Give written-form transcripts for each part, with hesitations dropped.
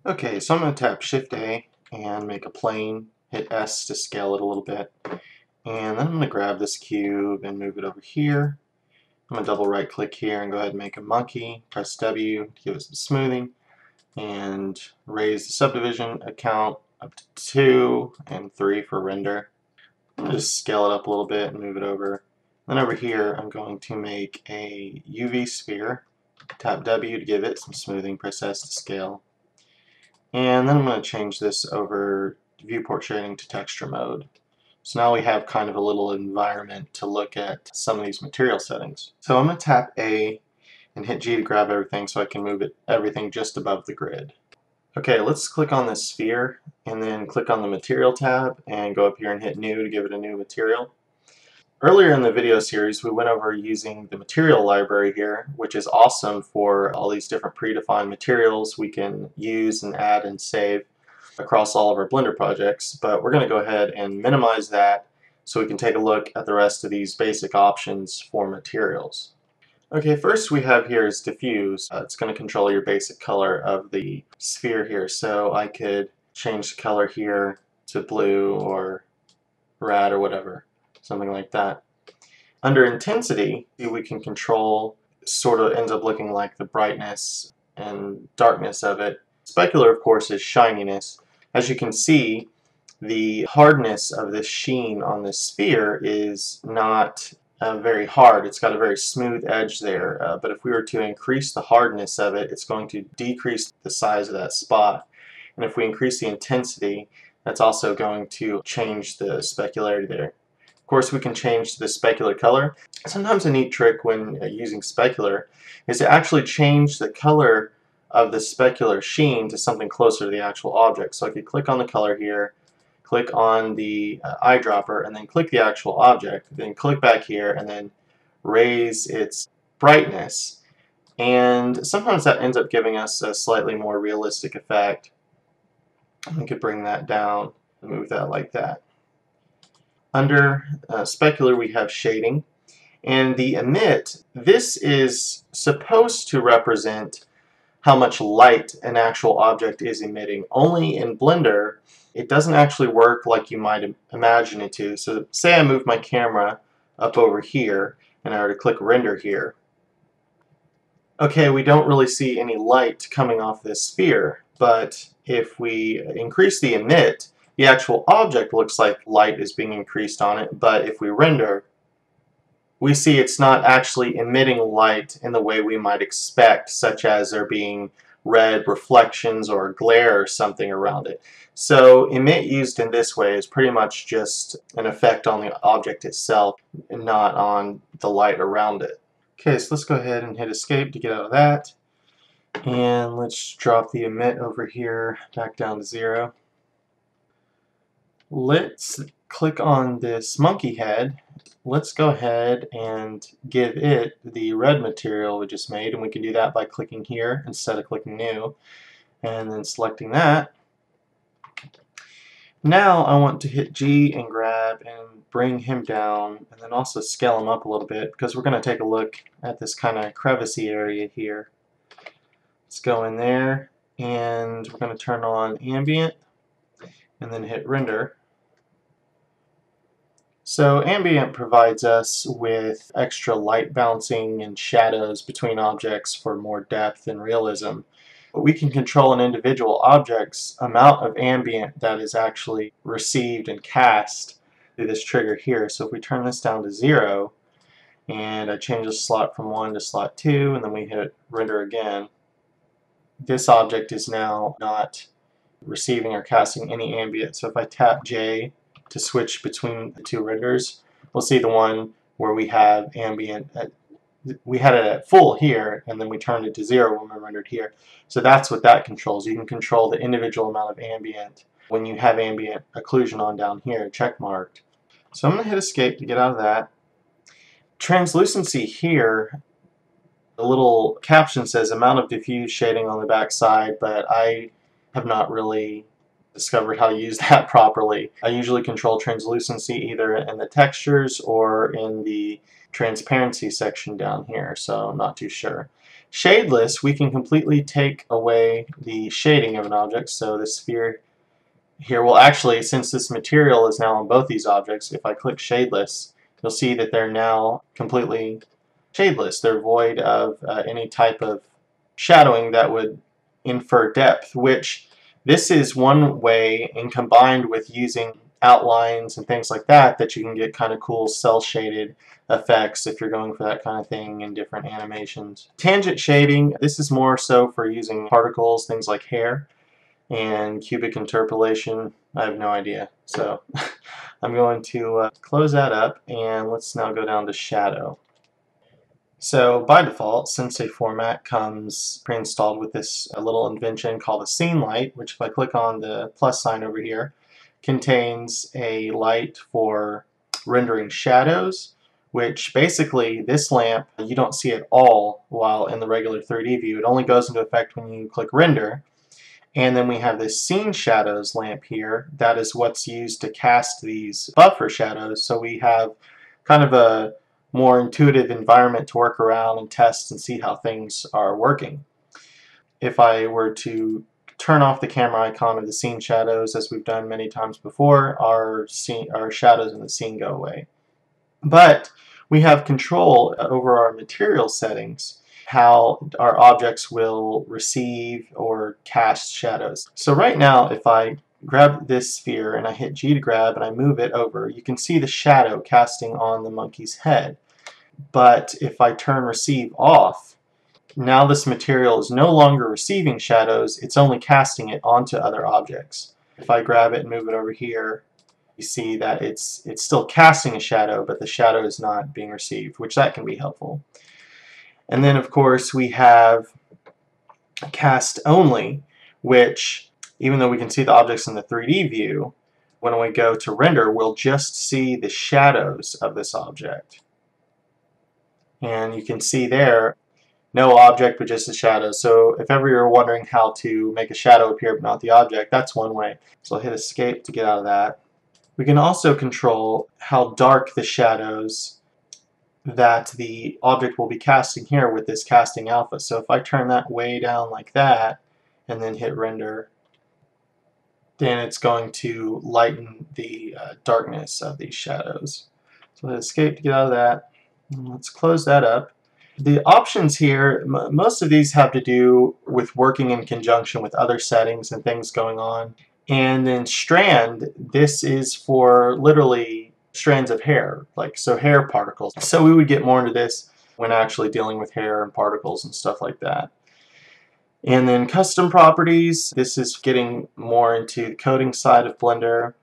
Okay, so I'm going to tap Shift A and make a plane, hit S to scale it a little bit, and then I'm going to grab this cube and move it over here. I'm going to double right click here and go ahead and make a monkey, press W to give it some smoothing, and raise the subdivision count up to 2 and 3 for render. Just scale it up a little bit and move it over. Then over here I'm going to make a UV sphere, tap W to give it some smoothing, press S to scale. And then I'm going to change this over viewport shading to texture mode. So now we have kind of a little environment to look at some of these material settings. So I'm going to tap A and hit G to grab everything so I can move everything just above the grid. Okay, let's click on this sphere and then click on the material tab and go up here and hit new to give it a new material. Earlier in the video series we went over using the material library here, which is awesome for all these different predefined materials we can use and add and save across all of our Blender projects, but we're going to go ahead and minimize that so we can take a look at the rest of these basic options for materials. Okay, first we have here is diffuse. It's going to control your basic color of the sphere here, so I could change the color here to blue or red or whatever. Something like that. Under intensity, we can control, sort of ends up looking like the brightness and darkness of it. Specular, of course, is shininess. As you can see, the hardness of this sheen on this sphere is not very hard. It's got a very smooth edge there, but if we were to increase the hardness of it, it's going to decrease the size of that spot. And if we increase the intensity, that's also going to change the specularity there. Of course, we can change the specular color. Sometimes a neat trick when using specular is to actually change the color of the specular sheen to something closer to the actual object. So I could click on the color here, click on the eyedropper, and then click the actual object, then click back here and then raise its brightness. And sometimes that ends up giving us a slightly more realistic effect. We could bring that down and move that like that. Under specular we have shading, and the emit, this is supposed to represent how much light an actual object is emitting. Only in Blender it doesn't actually work like you might imagine it to. So say I move my camera up over here and I were to click render here. Okay, we don't really see any light coming off this sphere, but if we increase the emit, the actual object looks like light is being increased on it, but if we render, we see it's not actually emitting light in the way we might expect, such as there being red reflections or glare or something around it. So emit used in this way is pretty much just an effect on the object itself and not on the light around it. Okay, so let's go ahead and hit escape to get out of that. And let's drop the emit over here back down to 0. Let's click on this monkey head. Let's go ahead and give it the red material we just made, and we can do that by clicking here instead of clicking new and then selecting that. Now I want to hit G and grab and bring him down and then also scale him up a little bit because we're going to take a look at this kind of crevice-y area here. Let's go in there and we're going to turn on Ambient and then hit render. So Ambient provides us with extra light bouncing and shadows between objects for more depth and realism. We can control an individual object's amount of ambient that is actually received and cast through this trigger here. So if we turn this down to 0 and I change the slot from 1 to slot 2 and then we hit render again, this object is now not receiving or casting any ambient. So if I tap J to switch between the two renders, we'll see the one where we have ambient we had it at full here and then we turned it to 0 when we rendered here. So that's what that controls. You can control the individual amount of ambient when you have ambient occlusion on down here, check marked. So I'm going to hit escape to get out of that. Translucency here, the little caption says amount of diffuse shading on the back side, but I have not really discovered how to use that properly. I usually control translucency either in the textures or in the transparency section down here, so I'm not too sure. shadeless, we can completely take away the shading of an object. So the sphere here will actually, since this material is now on both these objects, if I click shadeless, you'll see that they're now completely shadeless. They're void of any type of shadowing that would infer depth, which this is one way, and combined with using outlines and things like that, that you can get kind of cool cell shaded effects if you're going for that kind of thing in different animations. Tangent shading, this is more so for using particles, things like hair, and cubic interpolation. I have no idea. So I'm going to close that up, and let's now go down to shadow. So by default, Sensei Format comes pre-installed with this little invention called a scene light, which if I click on the plus sign over here, contains a light for rendering shadows, which basically this lamp you don't see at all while in the regular 3D view. It only goes into effect when you click render. And then we have this scene shadows lamp here. That is what's used to cast these buffer shadows. So we have kind of a more intuitive environment to work around and test and see how things are working. If I were to turn off the camera icon of the scene shadows, as we've done many times before, our shadows in the scene go away. But we have control over our material settings, how our objects will receive or cast shadows. So right now, if I grab this sphere and I hit G to grab and I move it over, you can see the shadow casting on the monkey's head. But if I turn receive off, now this material is no longer receiving shadows, it's only casting it onto other objects. If I grab it and move it over here, you see that it's still casting a shadow, but the shadow is not being received, which that can be helpful. And then of course we have cast only, which even though we can see the objects in the 3D view, when we go to render, we'll just see the shadows of this object. And you can see there, no object but just a shadow. So if ever you're wondering how to make a shadow appear but not the object, that's one way. So I'll hit escape to get out of that. We can also control how dark the shadows that the object will be casting here with this casting alpha. So if I turn that way down like that and then hit render, then it's going to lighten the darkness of these shadows. So hit escape to get out of that. Let's close that up. The options here, most of these have to do with working in conjunction with other settings and things going on. And then strand, this is for literally strands of hair, like so hair particles. So we would get more into this when actually dealing with hair and particles and stuff like that. And then custom properties, this is getting more into the coding side of Blender.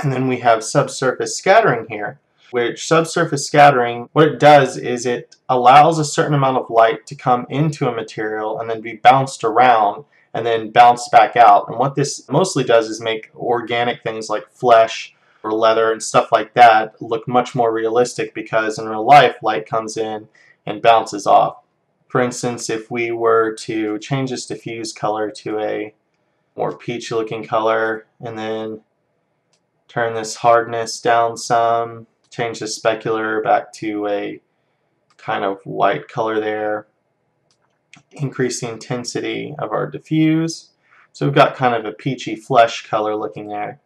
And then we have subsurface scattering here, which subsurface scattering, what it does is it allows a certain amount of light to come into a material and then be bounced around and then bounce back out. And what this mostly does is make organic things like flesh or leather and stuff like that look much more realistic, because in real life light comes in and bounces off. For instance, if we were to change this diffuse color to a more peachy looking color and then turn this hardness down some, change the specular back to a kind of white color there, increase the intensity of our diffuse. So we've got kind of a peachy flesh color looking there.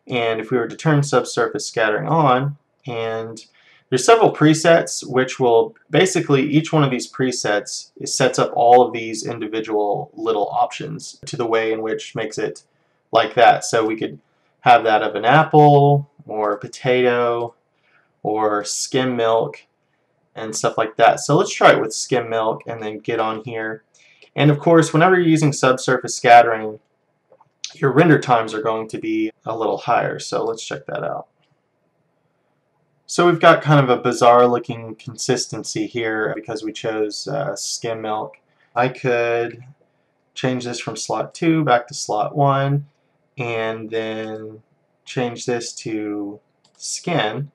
And if we were to turn subsurface scattering on, and there's several presets which will basically, each one of these presets sets up all of these individual little options to the way in which makes it like that. So we could have that of an apple or a potato or skim milk and stuff like that. So let's try it with skim milk and then get on here. And of course, whenever you're using subsurface scattering, your render times are going to be a little higher. So let's check that out. So we've got kind of a bizarre looking consistency here because we chose skim milk. I could change this from slot 2 back to slot 1 and then change this to skin,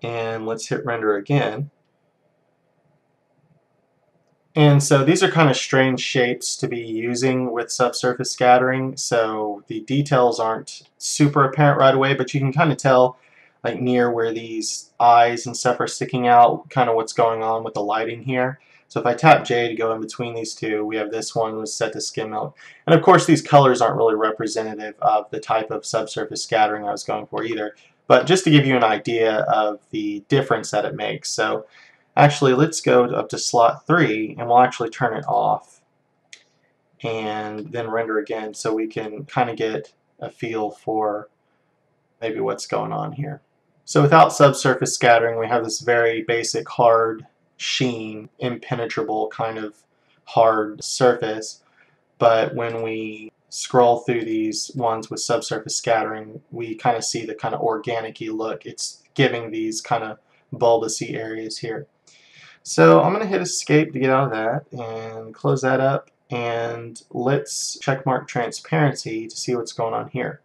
and let's hit render again. And so these are kind of strange shapes to be using with subsurface scattering, so the details aren't super apparent right away, but you can kind of tell like near where these eyes and stuff are sticking out kind of what's going on with the lighting here. So if I tap J to go in between these two, we have this one was set to skim mode. And of course these colors aren't really representative of the type of subsurface scattering I was going for either, but just to give you an idea of the difference that it makes. So actually let's go up to slot 3 and we'll actually turn it off and then render again so we can kind of get a feel for maybe what's going on here. So without subsurface scattering, we have this very basic hard sheen, impenetrable kind of hard surface. But when we scroll through these ones with subsurface scattering, we kind of see the kind of organic-y look. It's giving these kind of bulbousy areas here. So I'm going to hit escape to get out of that and close that up. And let's checkmark transparency to see what's going on here.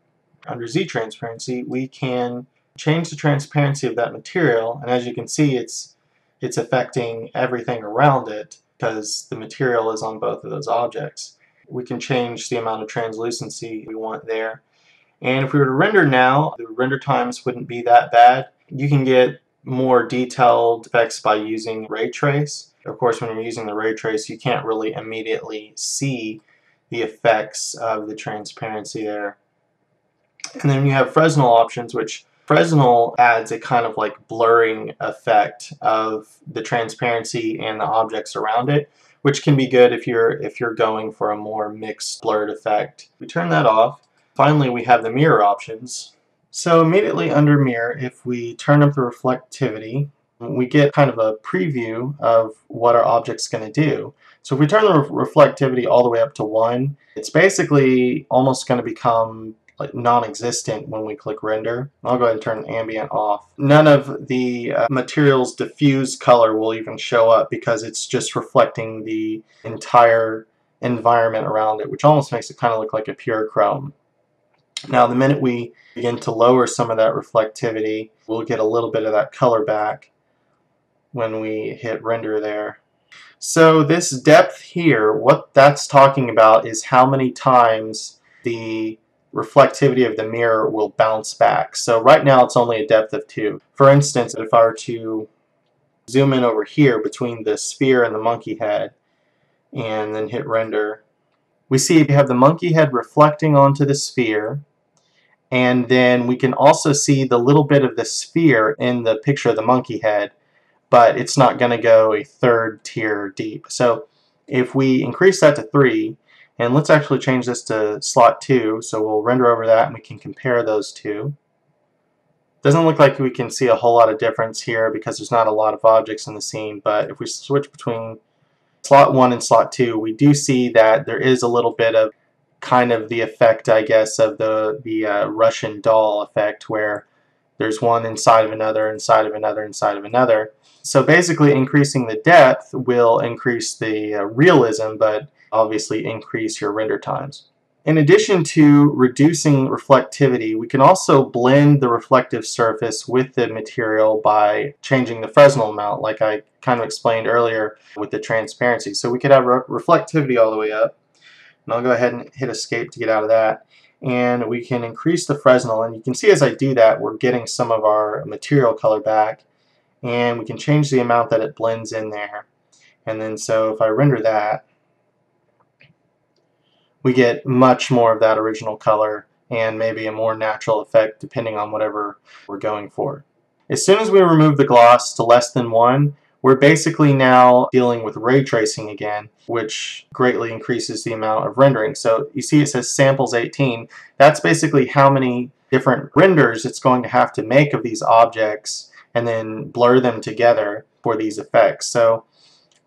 Under Z transparency, we can change the transparency of that material, and as you can see, it's affecting everything around it because the material is on both of those objects. We can change the amount of translucency we want there. And if we were to render now, the render times wouldn't be that bad. You can get more detailed effects by using ray trace. Of course, when you're using the ray trace, you can't really immediately see the effects of the transparency there. And then you have Fresnel options, which Fresnel adds a kind of like blurring effect of the transparency and the objects around it, which can be good if you're going for a more mixed blurred effect. We turn that off. Finally, we have the mirror options. So immediately under mirror, if we turn up the reflectivity, we get kind of a preview of what our object's going to do. So if we turn the reflectivity all the way up to 1, it's basically almost going to become like non-existent when we click render. I'll go ahead and turn ambient off. None of the material's diffused color will even show up because it's just reflecting the entire environment around it, which almost makes it kind of look like a pure chrome. Now the minute we begin to lower some of that reflectivity, we'll get a little bit of that color back when we hit render there. So this depth here, what that's talking about is how many times the reflectivity of the mirror will bounce back. So right now it's only a depth of 2. For instance, if I were to zoom in over here between the sphere and the monkey head and then hit render, we see we have the monkey head reflecting onto the sphere, and then we can also see the little bit of the sphere in the picture of the monkey head, but it's not going to go a 3rd tier deep. So if we increase that to 3, and let's actually change this to slot 2, so we'll render over that and we can compare those two. Doesn't look like we can see a whole lot of difference here because there's not a lot of objects in the scene, but if we switch between slot 1 and slot 2, we do see that there is a little bit of kind of the effect, I guess, of the Russian doll effect, where there's one inside of another, inside of another, inside of another. So basically increasing the depth will increase the realism, but obviously increase your render times. In addition to reducing reflectivity, we can also blend the reflective surface with the material by changing the Fresnel amount, like I kind of explained earlier with the transparency. So we could have reflectivity all the way up, and I'll go ahead and hit escape to get out of that. And we can increase the Fresnel, and you can see as I do that, we're getting some of our material color back, and we can change the amount that it blends in there. And then so if I render that, we get much more of that original color and maybe a more natural effect depending on whatever we're going for. As soon as we remove the gloss to less than 1, we're basically now dealing with ray tracing again, which greatly increases the amount of rendering. So you see it says samples 18. That's basically how many different renders it's going to have to make of these objects and then blur them together for these effects. So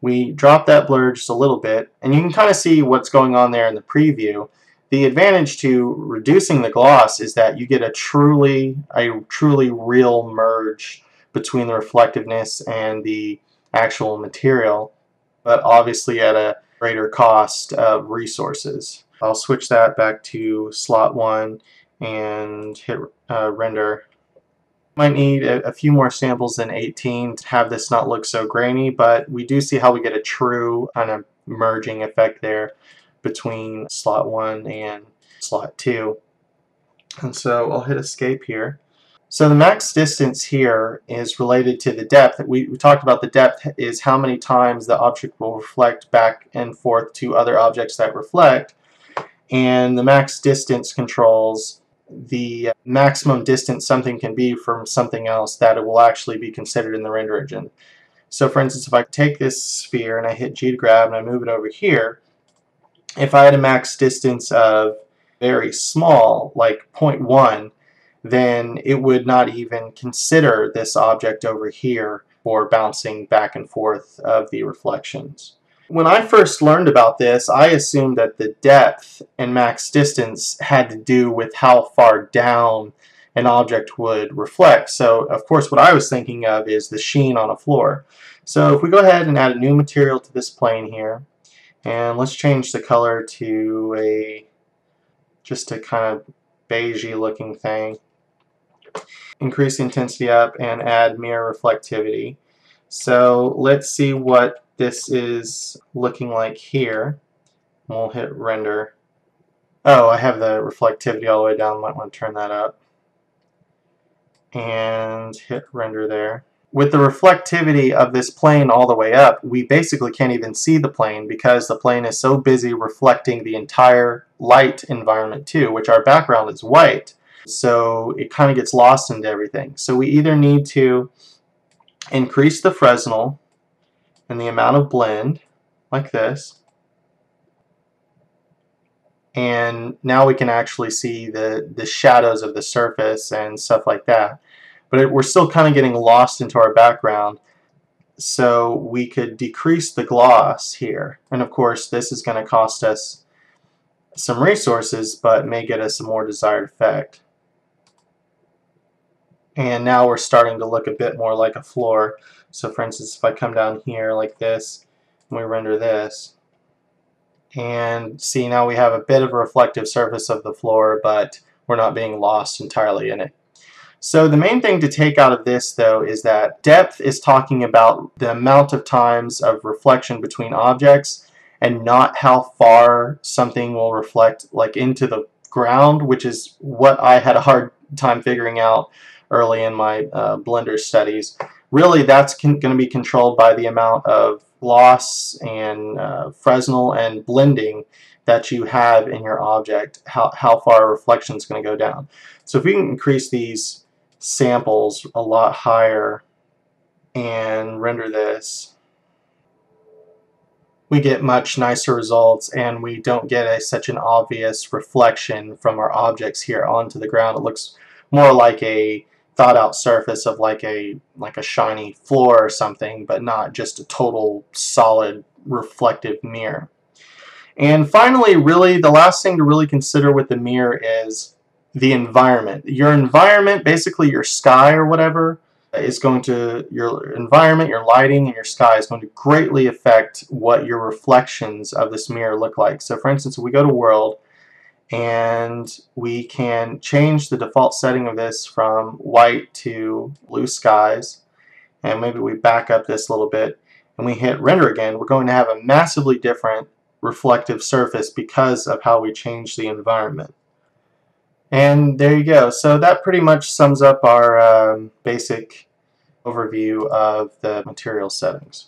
we drop that blur just a little bit, and you can kind of see what's going on there in the preview. The advantage to reducing the gloss is that you get a truly real merge between the reflectiveness and the actual material, but obviously at a greater cost of resources. I'll switch that back to slot 1 and hit render. Might need a few more samples than 18 to have this not look so grainy, but we do see how we get a true kind of merging effect there between slot 1 and slot 2. And so I'll hit escape here. So the max distance here is related to the depth. We talked about the depth is how many times the object will reflect back and forth to other objects that reflect, and the max distance controls the maximum distance something can be from something else that it will actually be considered in the render engine. So for instance, if I take this sphere and I hit G to grab and I move it over here, if I had a max distance of very small, like 0.1, then it would not even consider this object over here for bouncing back and forth of the reflections. When I first learned about this, I assumed that the depth and max distance had to do with how far down an object would reflect. So, of course, what I was thinking of is the sheen on a floor. So if we go ahead and add a new material to this plane here, and let's change the color to just a kind of beigey looking thing. Increase the intensity up and add mirror reflectivity. So let's see what this is looking like here. We'll hit render. Oh, I have the reflectivity all the way down. Might want to turn that up. And hit render there. With the reflectivity of this plane all the way up, we basically can't even see the plane because the plane is so busy reflecting the entire light environment too, which our background is white. So it kind of gets lost into everything. So we either need to increase the Fresnel and the amount of blend, like this, and now we can actually see the shadows of the surface and stuff like that. But we're still kind of getting lost into our background. So we could decrease the gloss here. And of course, this is going to cost us some resources, but may get us a more desired effect. And now we're starting to look a bit more like a floor. So for instance, if I come down here like this, and we render this, and see, now we have a bit of a reflective surface of the floor, but we're not being lost entirely in it. So the main thing to take out of this, though, is that depth is talking about the amount of times of reflection between objects and not how far something will reflect like into the ground, which is what I had a hard time figuring out early in my Blender studies. Really, that's going to be controlled by the amount of gloss and Fresnel and blending that you have in your object, how far a reflection is going to go down. So if we can increase these samples a lot higher and render this, we get much nicer results, and we don't get such an obvious reflection from our objects here onto the ground. It looks more like a thought out surface of like a shiny floor or something, but not just a total solid reflective mirror. And finally, really the last thing to really consider with the mirror is the environment. Your environment, basically your sky or whatever, is going to, your environment, your lighting, and your sky is going to greatly affect what your reflections of this mirror look like. So for instance, if we go to world, and we can change the default setting of this from white to blue skies, and maybe we back up this a little bit and we hit render again, we're going to have a massively different reflective surface because of how we change the environment. And there you go. So that pretty much sums up our basic overview of the material settings.